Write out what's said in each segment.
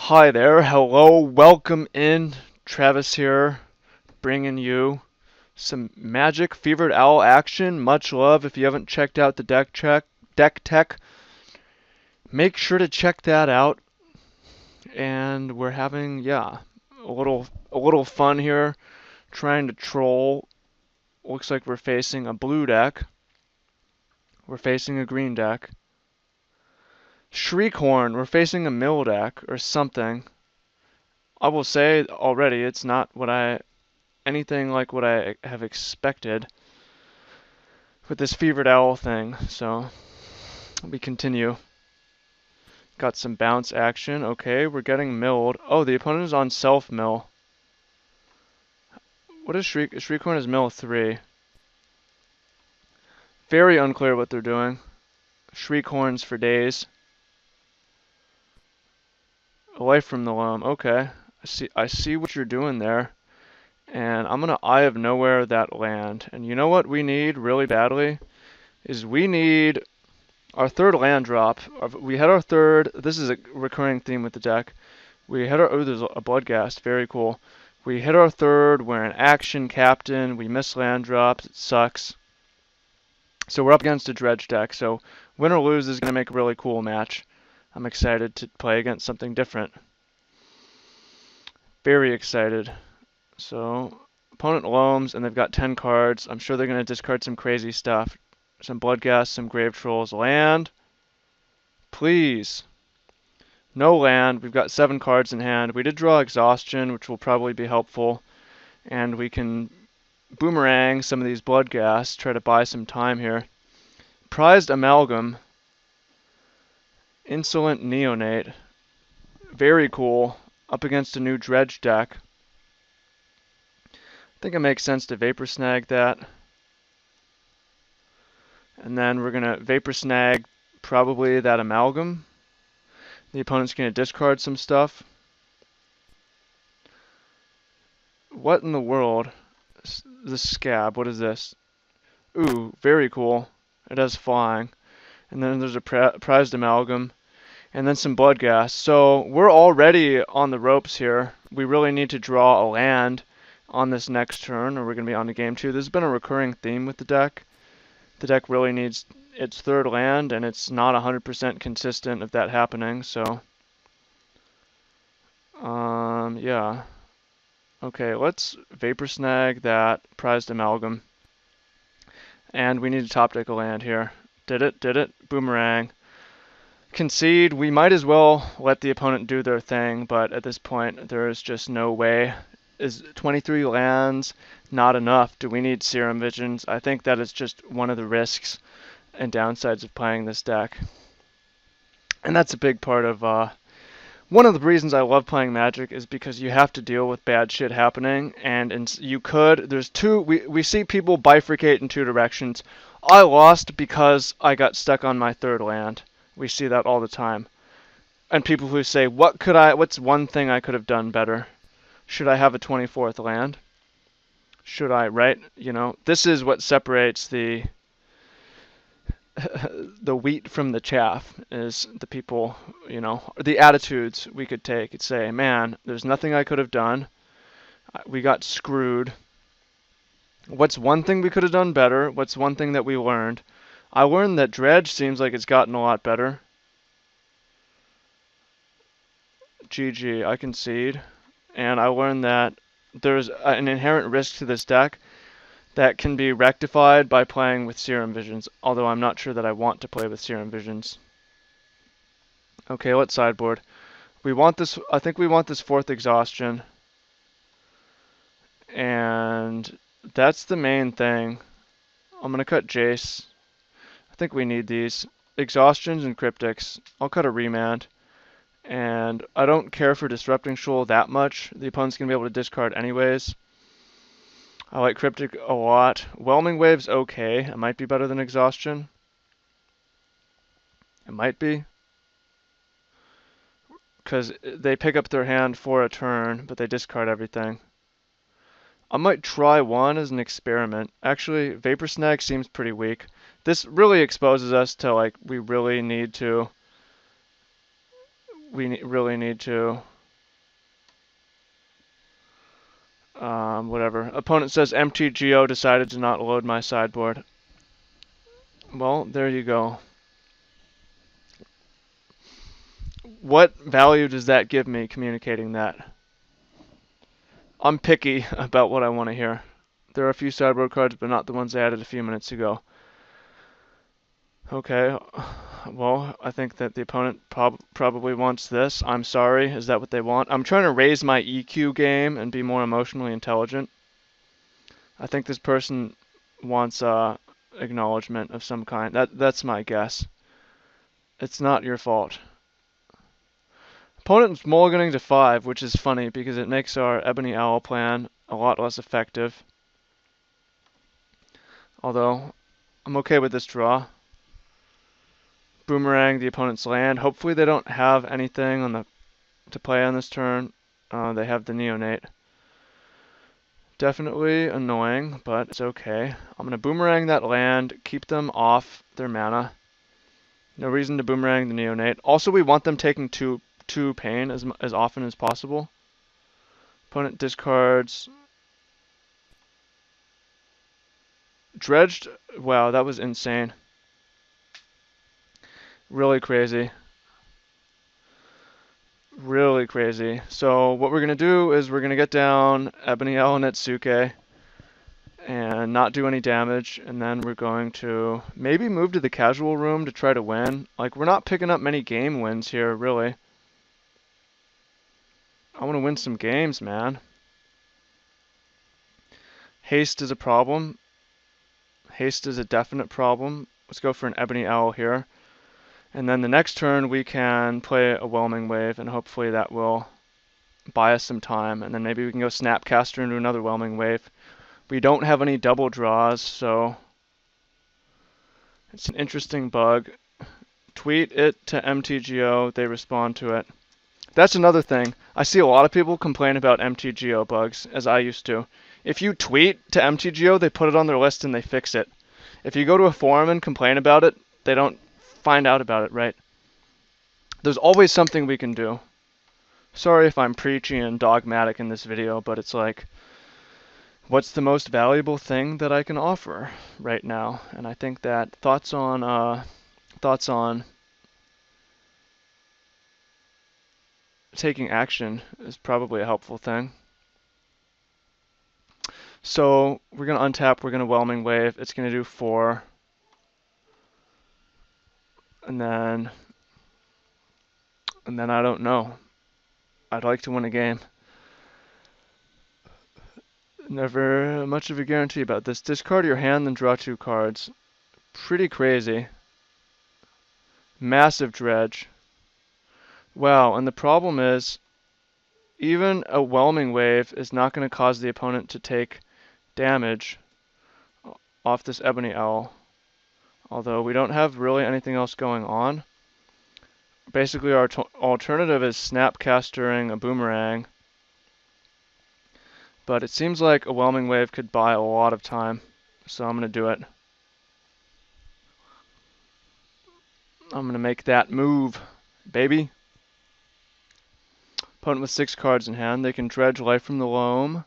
Hi there, hello, welcome in. Travis here, bringing you some Magic Fevered Owl action. Much love. If you haven't checked out the deck tech, make sure to check that out. And we're having, yeah, a little fun here, trying to troll. Looks like we're facing a blue deck. We're facing a green deck. Shriekhorn, we're facing a mill deck or something. I will say already, it's not anything like what I have expected with this fevered owl thing. So we continue. Got some bounce action. Okay, we're getting milled. Oh, the opponent is on self mill. What is Shriekhorn is mill 3. Very unclear what they're doing. Shriekhorns for days. Away from the loam. Okay. I see what you're doing there. And I'm gonna Eye of Nowhere that land. And you know what we need really badly? Is we need our third land drop. We had our third. This is a recurring theme with the deck. We hit our. Oh, there's a Bloodghast. Very cool. We hit our third. We're an action captain. We miss land drops. It sucks. So we're up against a Dredge deck. So win or lose is going to make a really cool match. I'm excited to play against something different. Very excited. So opponent loams, and they've got 10 cards. I'm sure they're going to discard some crazy stuff. Some Bloodghast, some Grave Trolls. Land. Please. No land. We've got 7 cards in hand. We did draw Exhaustion, which will probably be helpful. And we can boomerang some of these Bloodghasts, try to buy some time here. Prized Amalgam. Insolent Neonate. Very cool. Up against a new Dredge deck. I think it makes sense to Vapor Snag that. And then we're going to Vapor Snag probably that Amalgam. The opponent's going to discard some stuff. What in the world? This Scab, what is this? Ooh, very cool. It has flying. And then there's a prized Amalgam. And then some Bloodghast. So we're already on the ropes here. We really need to draw a land on this next turn, or we're going to be on to game 2. This has been a recurring theme with the deck. The deck really needs its third land, and it's not 100% consistent of that happening, so... yeah. Okay, let's Vapor Snag that prized Amalgam. And we need to top deck a land here. Did it. Boomerang. Concede. We might as well let the opponent do their thing, but at this point, there is just no way. Is 23 lands not enough? Do we need Serum Visions? I think that is just one of the risks and downsides of playing this deck. And that's a big part of one of the reasons I love playing Magic is because you have to deal with bad shit happening, and there's two, we see people bifurcate in two directions. I lost because I got stuck on my third land. We see that all the time. And people who say, what's one thing I could have done better? Should I have a 24th land? Should I, right? You know, this is what separates the wheat from the chaff, is the people, you know, the attitudes we could take. Could say, man, there's nothing I could have done. We got screwed. What's one thing we could have done better? What's one thing that we learned? I learned that Dredge seems like it's gotten a lot better. GG, I concede. And I learned that there's an inherent risk to this deck that can be rectified by playing with Serum Visions, although I'm not sure that I want to play with Serum Visions. Okay, let's sideboard. We want this, I think we want this 4th Exhaustion. And that's the main thing. I'm going to cut Jace. I think we need these. Exhaustions and Cryptics. I'll cut a Remand. And I don't care for Disrupting Shoal that much. The opponent's going to be able to discard anyways. I like Cryptic a lot. Whelming Wave's okay. It might be better than Exhaustion. It might be. Because they pick up their hand for a turn, but they discard everything. I might try one as an experiment. Actually, Vapor Snag seems pretty weak. This really exposes us to, like, we really need to Whatever. Opponent says MTGO decided to not load my sideboard. Well, there you go. What value does that give me communicating that? I'm picky about what I want to hear. There are a few sideboard cards, but not the ones I added a few minutes ago. Okay, well, I think that the opponent probably wants this. I'm sorry, is that what they want? I'm trying to raise my EQ game and be more emotionally intelligent. I think this person wants acknowledgement of some kind. That's my guess. It's not your fault. Opponent's mulliganing to 5, which is funny because it makes our Ebony Owl plan a lot less effective. Although, I'm okay with this draw. Boomerang the opponent's land. Hopefully they don't have anything to play on this turn. They have the Neonate. Definitely annoying, but it's okay. I'm going to boomerang that land, keep them off their mana. No reason to boomerang the Neonate. Also, we want them taking two pain as often as possible. Opponent discards. Dredged. Wow, that was insane. Really crazy. Really crazy. So what we're going to do is we're going to get down Ebony Owl and Netsuke and not do any damage, and then we're going to maybe move to the casual room to try to win. Like, we're not picking up many game wins here, really. I want to win some games, man. Haste is a problem. Haste is a definite problem. Let's go for an Ebony Owl here. And then the next turn we can play a Whelming Wave, and hopefully that will buy us some time. And then maybe we can go Snapcaster into another Whelming Wave. We don't have any double draws, so it's an interesting bug. Tweet it to MTGO, they respond to it. That's another thing. I see a lot of people complain about MTGO bugs, as I used to. If you tweet to MTGO, they put it on their list and they fix it. If you go to a forum and complain about it, they don't find out about it, right? There's always something we can do. Sorry if I'm preachy and dogmatic in this video, but it's like, what's the most valuable thing that I can offer right now? And I think that thoughts on taking action is probably a helpful thing. So we're going to untap, we're going to Whelming Wave. It's going to do 4. And then I don't know. I'd like to win a game. Never much of a guarantee about this. Discard your hand, then draw 2 cards. Pretty crazy. Massive Dredge. Wow, and the problem is, even a Whelming Wave is not going to cause the opponent to take damage off this Ebony Owl. Although we don't have really anything else going on. Basically, our alternative is Snapcastering a Boomerang. But it seems like a Whelming Wave could buy a lot of time. So I'm going to do it. I'm going to make that move, baby. Opponent with 6 cards in hand. They can Dredge Life from the Loam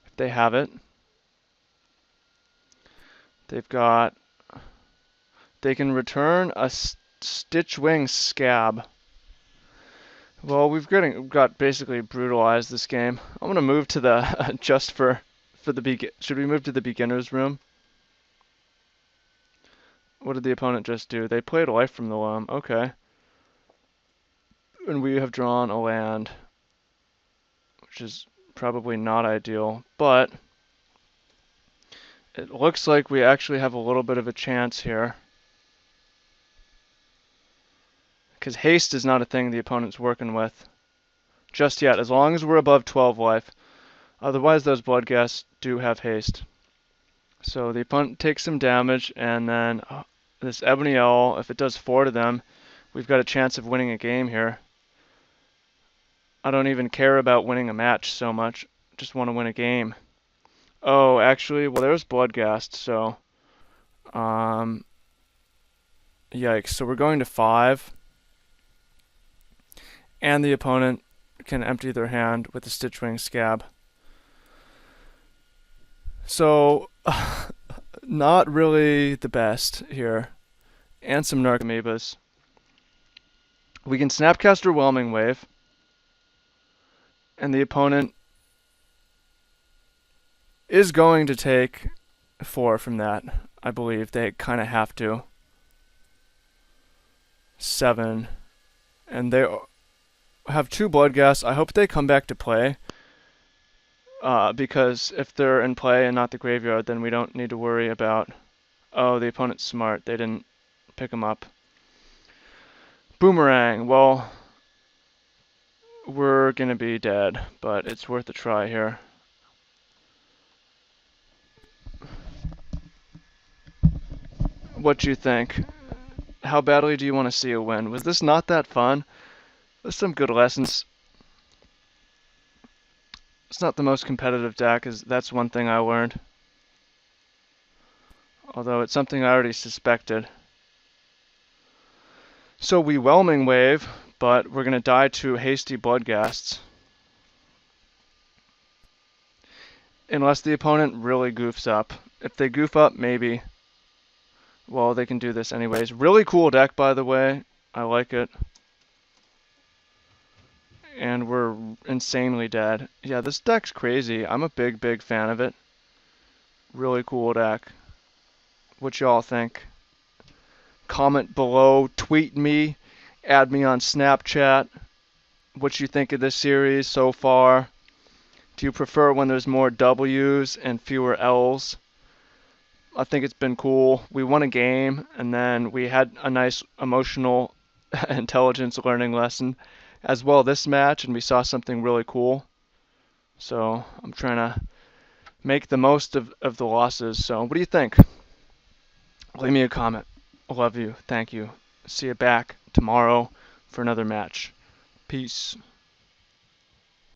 if they have it. They can return a Stitchwing Scab. Well, we've got basically brutalized this game. I'm gonna move to the should we move to the beginner's room? What did the opponent just do? They played Life from the Loam. Okay. And we have drawn a land, which is probably not ideal, but it looks like we actually have a little bit of a chance here. Because haste is not a thing the opponent's working with just yet, as long as we're above 12 life. Otherwise, those Bloodghasts do have haste. So the opponent takes some damage, and then this Ebony Owl, if it does 4 to them, we've got a chance of winning a game here. I don't even care about winning a match so much. Just want to win a game. Oh, actually, well, there's Bloodghast, so yikes. So we're going to 5. And the opponent can empty their hand with the Stitchwing Scab. So, not really the best here. And some Narcomoebas. We can Snapcaster Whelming Wave. And the opponent is going to take 4 from that. I believe they kind of have to. 7. And they have 2 Bloodghast. I hope they come back to play. Because if they're in play and not the graveyard, then we don't need to worry about, oh, the opponent's smart. They didn't pick them up. Boomerang. Well, we're going to be dead, but it's worth a try here. What do you think? How badly do you want to see a win? Was this not that fun? There's some good lessons. It's not the most competitive deck, that's one thing I learned. Although it's something I already suspected. So we Whelming Wave, but we're going to die to hasty Bloodghasts. Unless the opponent really goofs up. If they goof up, maybe. Well, they can do this anyways. Really cool deck, by the way. I like it. And we're insanely dead. Yeah, this deck's crazy. I'm a big, big fan of it. Really cool deck. What y'all think? Comment below, tweet me, add me on Snapchat. What you think of this series so far? Do you prefer when there's more W's and fewer L's? I think it's been cool. We won a game, and then we had a nice emotional intelligence learning lesson as well this match, and we saw something really cool. So I'm trying to make the most of the losses. So what do you think? Leave me a comment. Love you. Thank you. See you back tomorrow for another match. Peace.